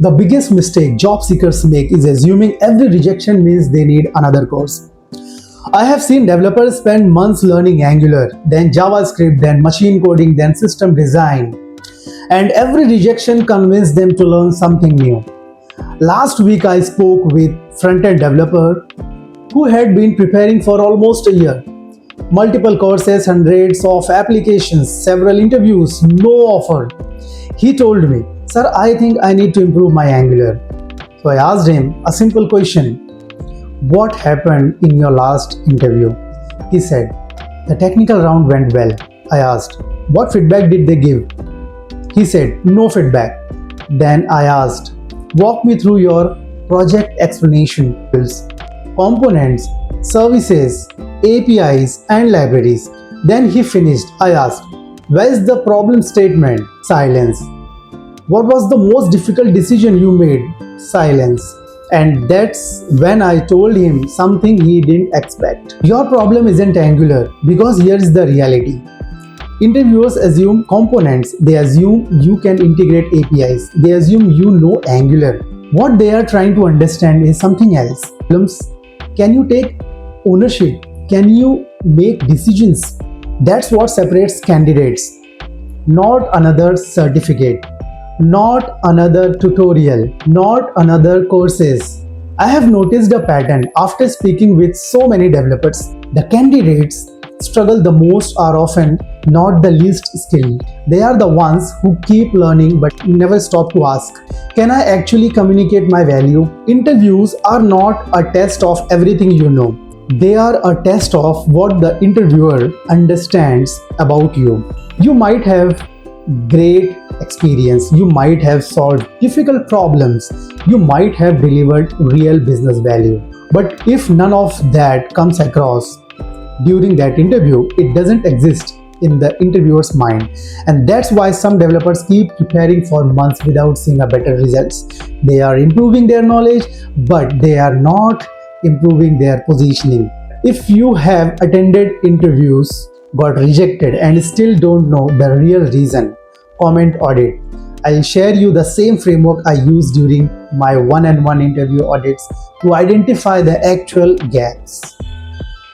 The biggest mistake job seekers make is assuming every rejection means they need another course. I have seen developers spend months learning Angular, then JavaScript, then machine coding, then system design, and every rejection convinced them to learn something new. Last week I spoke with front-end developer who had been preparing for almost a year. Multiple courses, hundreds of applications, several interviews, no offer. He told me, "Sir, I think I need to improve my Angular." So I asked him a simple question: "What happened in your last interview?" He said, "The technical round went well." I asked, "What feedback did they give?" He said, "No feedback." Then I asked, "Walk me through your project explanation, components, services, APIs, and libraries." Then he finished. I asked, "Where is the problem statement?" Silence. "What was the most difficult decision you made?" Silence. And that's when I told him something he didn't expect. Your problem isn't Angular, because here is the reality. Interviewers assume components, they assume you can integrate APIs, they assume you know Angular. What they are trying to understand is something else. Can you take ownership? Can you make decisions? That's what separates candidates. Not another certificate, not another tutorial, not another courses. I have noticed a pattern after speaking with so many developers. The candidates struggle the most are often not the least skilled. They are the ones who keep learning but never stop to ask, "Can I actually communicate my value?" Interviews are not a test of everything you know. They are a test of what the interviewer understands about you. You might have great experience, you might have solved difficult problems, you might have delivered real business value. But if none of that comes across during that interview, it doesn't exist in the interviewer's mind. And that's why some developers keep preparing for months without seeing a better results. They are improving their knowledge, but they are not improving their positioning. If you have attended interviews, got rejected, and still don't know the real reason, comment audit. I'll share you the same framework I use during my one-on-one interview audits to identify the actual gaps.